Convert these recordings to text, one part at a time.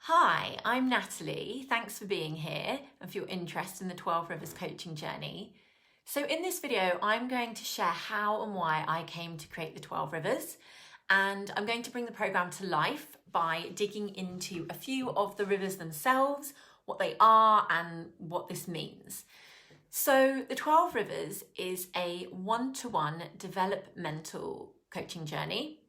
Hi, I'm Natalie. Thanks for being here and for your interest in the 12 Rivers coaching journey. So in this video, I'm going to share how and why I came to create the 12 Rivers, and I'm going to bring the program to life by digging into a few of the rivers themselves, what they are and what this means. So the 12 Rivers is a one-to-one developmental coaching journey.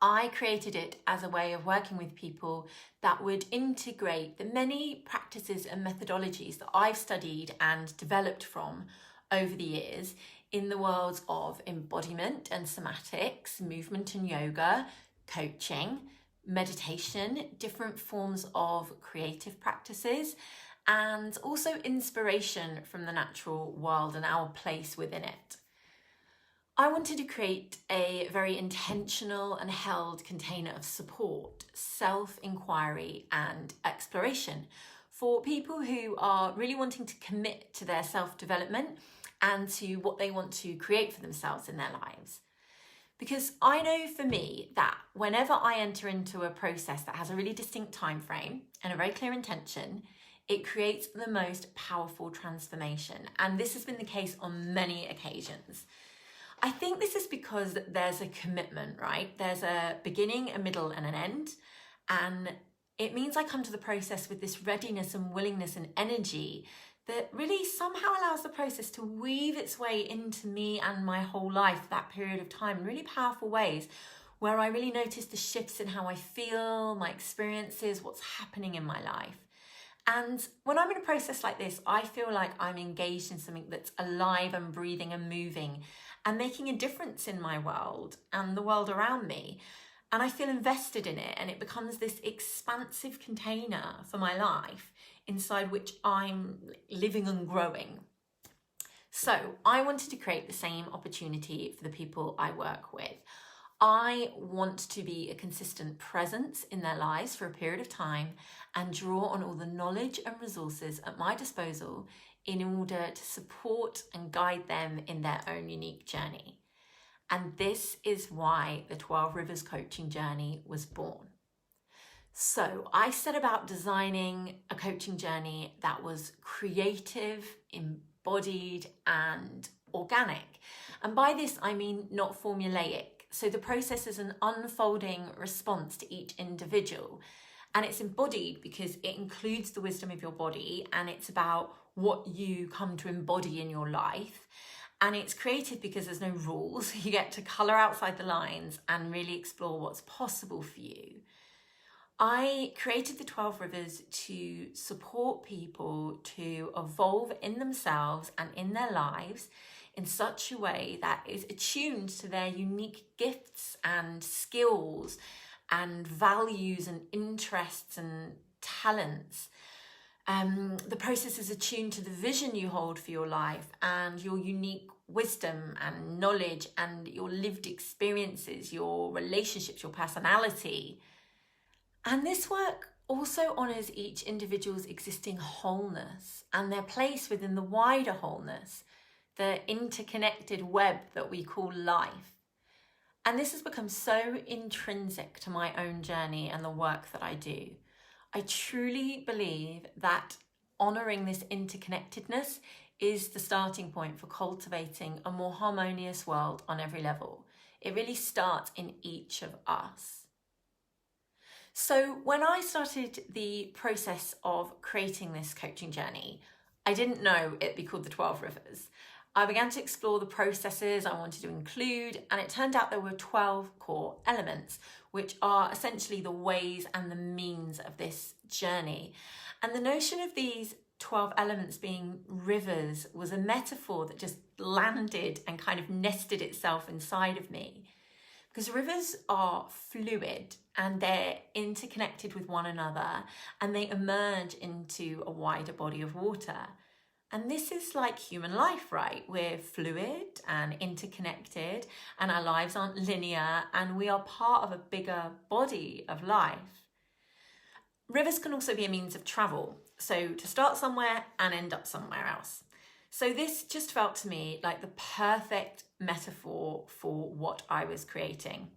I created it as a way of working with people that would integrate the many practices and methodologies that I've studied and developed from over the years in the worlds of embodiment and somatics, movement and yoga, coaching, meditation, different forms of creative practices, and also inspiration from the natural world and our place within it. I wanted to create a very intentional and held container of support, self-inquiry and exploration for people who are really wanting to commit to their self-development and to what they want to create for themselves in their lives. Because I know for me that whenever I enter into a process that has a really distinct time frame and a very clear intention, it creates the most powerful transformation. And this has been the case on many occasions. I think this is because there's a commitment, right? There's a beginning, a middle, and an end. And it means I come to the process with this readiness and willingness and energy that really somehow allows the process to weave its way into me and my whole life, that period of time, in really powerful ways, where I really notice the shifts in how I feel, my experiences, what's happening in my life. And when I'm in a process like this, I feel like I'm engaged in something that's alive and breathing and moving and making a difference in my world and the world around me. And I feel invested in it, and it becomes this expansive container for my life inside which I'm living and growing. So I wanted to create the same opportunity for the people I work with. I want to be a consistent presence in their lives for a period of time and draw on all the knowledge and resources at my disposal in order to support and guide them in their own unique journey. And this is why the 12 Rivers coaching journey was born. So I set about designing a coaching journey that was creative, embodied, and organic. And by this, I mean not formulaic. So the process is an unfolding response to each individual. And it's embodied because it includes the wisdom of your body, and it's about what you come to embody in your life. And it's creative because there's no rules. You get to colour outside the lines and really explore what's possible for you. I created the 12 Rivers to support people to evolve in themselves and in their lives in such a way that is attuned to their unique gifts and skills and values and interests and talents. The process is attuned to the vision you hold for your life and your unique wisdom and knowledge and your lived experiences, your relationships, your personality. And this work also honours each individual's existing wholeness and their place within the wider wholeness, the interconnected web that we call life. And this has become so intrinsic to my own journey and the work that I do. I truly believe that honouring this interconnectedness is the starting point for cultivating a more harmonious world on every level. It really starts in each of us. So when I started the process of creating this coaching journey, I didn't know it'd be called the 12 Rivers. I began to explore the processes I wanted to include, and it turned out there were 12 core elements, which are essentially the ways and the means of this journey. And the notion of these 12 elements being rivers was a metaphor that just landed and kind of nested itself inside of me. Because rivers are fluid and they're interconnected with one another, and they emerge into a wider body of water. And this is like human life, right? We're fluid and interconnected, and our lives aren't linear, and we are part of a bigger body of life. Rivers can also be a means of travel. So to start somewhere and end up somewhere else. So this just felt to me like the perfect metaphor for what I was creating.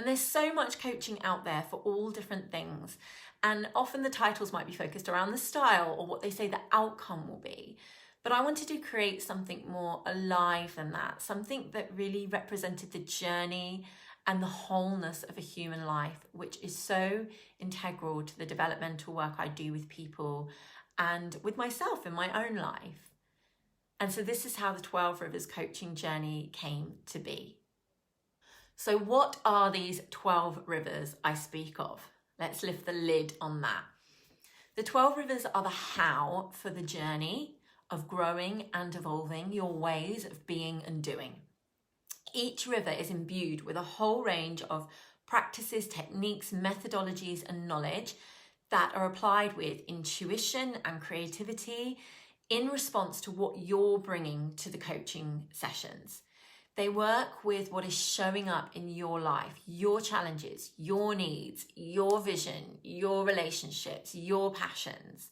And there's so much coaching out there for all different things. And often the titles might be focused around the style or what they say the outcome will be. But I wanted to create something more alive than that, something that really represented the journey and the wholeness of a human life, which is so integral to the developmental work I do with people and with myself in my own life. And so this is how the 12 Rivers coaching journey came to be. So what are these 12 rivers I speak of? Let's lift the lid on that. The 12 rivers are the how for the journey of growing and evolving your ways of being and doing. Each river is imbued with a whole range of practices, techniques, methodologies, and knowledge that are applied with intuition and creativity in response to what you're bringing to the coaching sessions. They work with what is showing up in your life, your challenges, your needs, your vision, your relationships, your passions.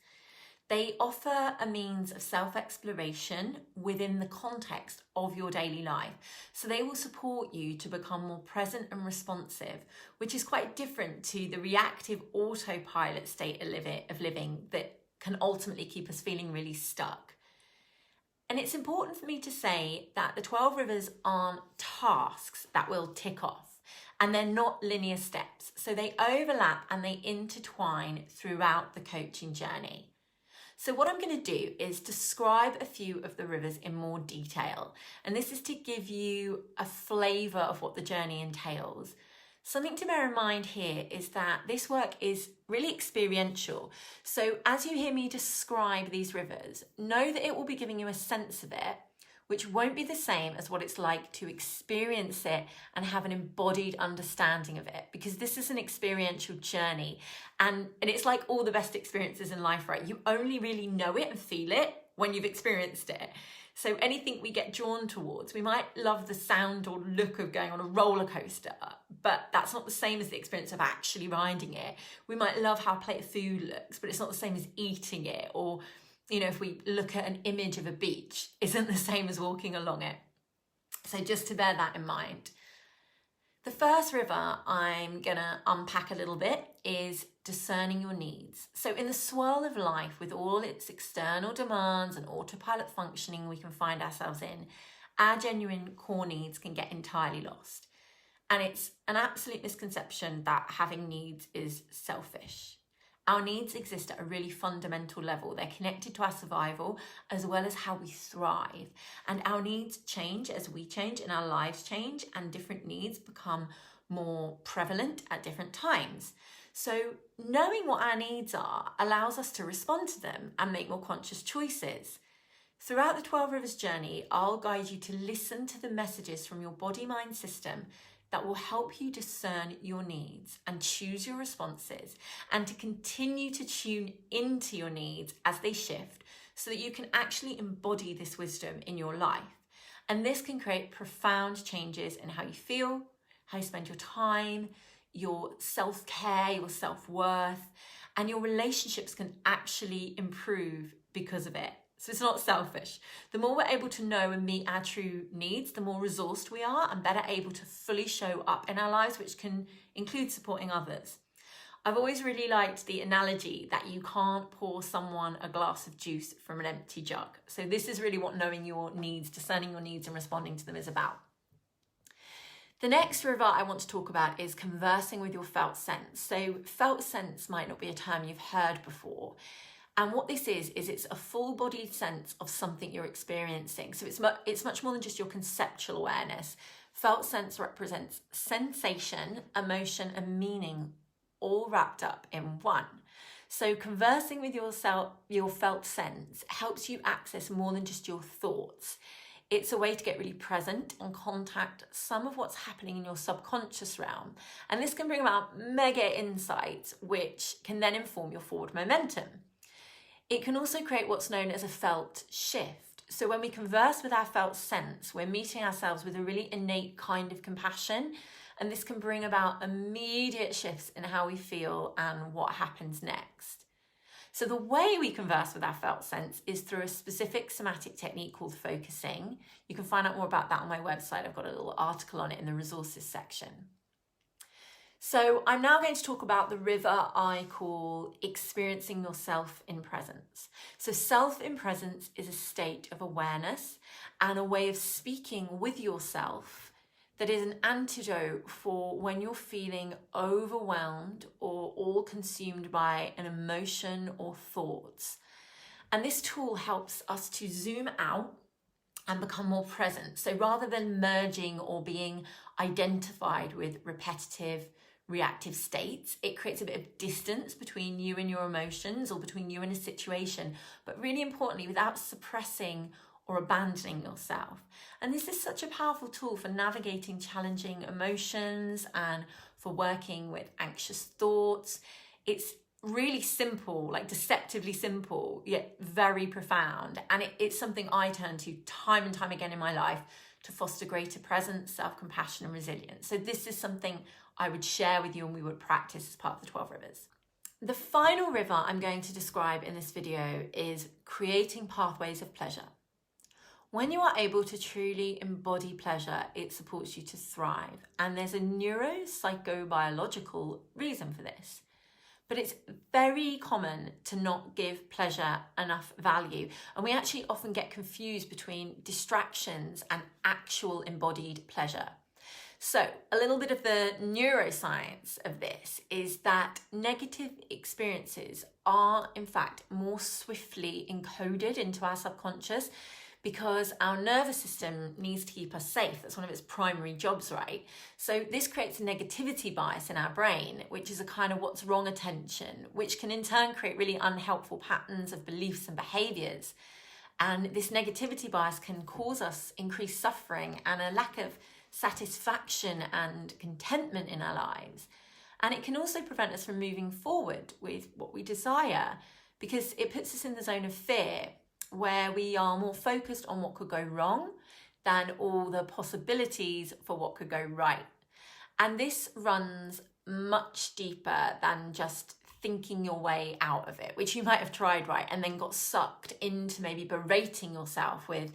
They offer a means of self-exploration within the context of your daily life. So they will support you to become more present and responsive, which is quite different to the reactive autopilot state of living that can ultimately keep us feeling really stuck. And it's important for me to say that the 12 rivers aren't tasks that we'll tick off, and they're not linear steps. So they overlap and they intertwine throughout the coaching journey. So what I'm going to do is describe a few of the rivers in more detail. And this is to give you a flavour of what the journey entails. Something to bear in mind here is that this work is really experiential. So as you hear me describe these rivers, know that it will be giving you a sense of it, which won't be the same as what it's like to experience it and have an embodied understanding of it, because this is an experiential journey. And it's like all the best experiences in life, right? You only really know it and feel it when you've experienced it. So anything we get drawn towards, we might love the sound or look of going on a roller coaster, but that's not the same as the experience of actually riding it. We might love how a plate of food looks, but it's not the same as eating it. Or, you know, if we look at an image of a beach, isn't the same as walking along it. So just to bear that in mind. The first river I'm gonna unpack a little bit is discerning your needs. So in the swirl of life with all its external demands and autopilot functioning we can find ourselves in, our genuine core needs can get entirely lost. And it's an absolute misconception that having needs is selfish. Our needs exist at a really fundamental level. They're connected to our survival as well as how we thrive. And our needs change as we change and our lives change, and different needs become more prevalent at different times. So knowing what our needs are allows us to respond to them and make more conscious choices. Throughout the 12 Rivers journey, I'll guide you to listen to the messages from your body-mind system that will help you discern your needs and choose your responses, and to continue to tune into your needs as they shift so that you can actually embody this wisdom in your life. And this can create profound changes in how you feel, how you spend your time, your self-care, your self-worth, and your relationships can actually improve because of it. So it's not selfish. The more we're able to know and meet our true needs, the more resourced we are and better able to fully show up in our lives, which can include supporting others. I've always really liked the analogy that you can't pour someone a glass of juice from an empty jug. So this is really what knowing your needs, discerning your needs and responding to them is about. The next river I want to talk about is conversing with your felt sense. So felt sense might not be a term you've heard before. And what this is it's a full-bodied sense of something you're experiencing. So it's much more than just your conceptual awareness. Felt sense represents sensation, emotion, and meaning all wrapped up in one. So conversing with your felt sense helps you access more than just your thoughts. It's a way to get really present and contact some of what's happening in your subconscious realm. And this can bring about mega insights, which can then inform your forward momentum. It can also create what's known as a felt shift. So when we converse with our felt sense, we're meeting ourselves with a really innate kind of compassion, and this can bring about immediate shifts in how we feel and what happens next. So the way we converse with our felt sense is through a specific somatic technique called focusing. You can find out more about that on my website. I've got a little article on it in the resources section. So I'm now going to talk about the river I call experiencing yourself in presence. So self in presence is a state of awareness and a way of speaking with yourself that is an antidote for when you're feeling overwhelmed or all consumed by an emotion or thoughts. And this tool helps us to zoom out and become more present. So rather than merging or being identified with repetitive, reactive states, it creates a bit of distance between you and your emotions or between you and a situation, but really importantly, without suppressing or abandoning yourself. And this is such a powerful tool for navigating challenging emotions and for working with anxious thoughts. It's really simple, like deceptively simple, yet very profound. And it's something I turn to time and time again in my life to foster greater presence, self-compassion and resilience. So this is something I would share with you and we would practice as part of the 12 rivers. The final river I'm going to describe in this video is creating pathways of pleasure. When you are able to truly embody pleasure, it supports you to thrive. And there's a neuropsychobiological reason for this. But it's very common to not give pleasure enough value. And we actually often get confused between distractions and actual embodied pleasure. So a little bit of the neuroscience of this is that negative experiences are in fact more swiftly encoded into our subconscious because our nervous system needs to keep us safe. That's one of its primary jobs, right? So this creates a negativity bias in our brain, which is a kind of what's wrong attention, which can in turn create really unhelpful patterns of beliefs and behaviors. And this negativity bias can cause us increased suffering and a lack of satisfaction and contentment in our lives. And it can also prevent us from moving forward with what we desire because it puts us in the zone of fear, where we are more focused on what could go wrong than all the possibilities for what could go right. And this runs much deeper than just thinking your way out of it, which you might have tried, right? And then got sucked into maybe berating yourself with,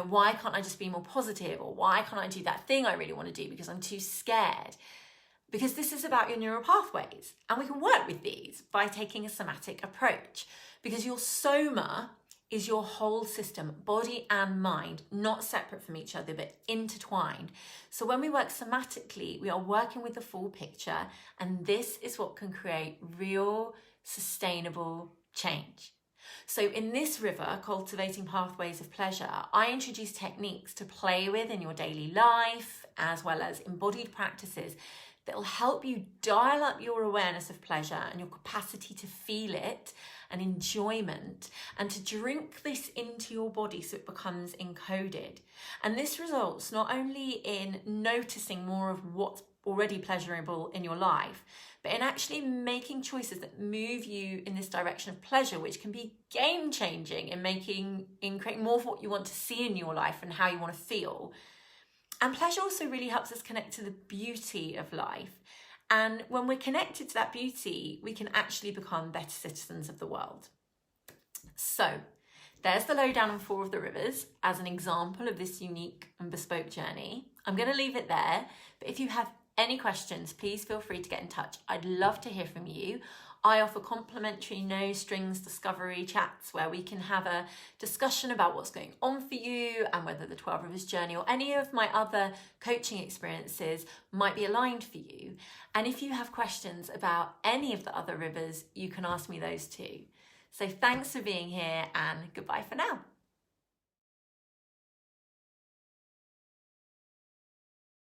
why can't I just be more positive? Or why can't I do that thing I really want to do because I'm too scared? Because this is about your neural pathways. And we can work with these by taking a somatic approach, because your soma is your whole system, body and mind, not separate from each other, but intertwined. So when we work somatically, we are working with the full picture, and this is what can create real, sustainable change. So in this river, cultivating pathways of pleasure, I introduce techniques to play with in your daily life, as well as embodied practices that will help you dial up your awareness of pleasure and your capacity to feel it and enjoyment, and to drink this into your body so it becomes encoded. And this results not only in noticing more of what's already pleasurable in your life, but in actually making choices that move you in this direction of pleasure, which can be game-changing in creating more of what you want to see in your life and how you want to feel. And pleasure also really helps us connect to the beauty of life. And when we're connected to that beauty, we can actually become better citizens of the world. So there's the lowdown on 4 of the rivers as an example of this unique and bespoke journey. I'm going to leave it there, but if you have any questions, please feel free to get in touch. I'd love to hear from you. I offer complimentary no strings discovery chats where we can have a discussion about what's going on for you and whether the 12 Rivers journey or any of my other coaching experiences might be aligned for you. And if you have questions about any of the other rivers, you can ask me those too. So thanks for being here and goodbye for now.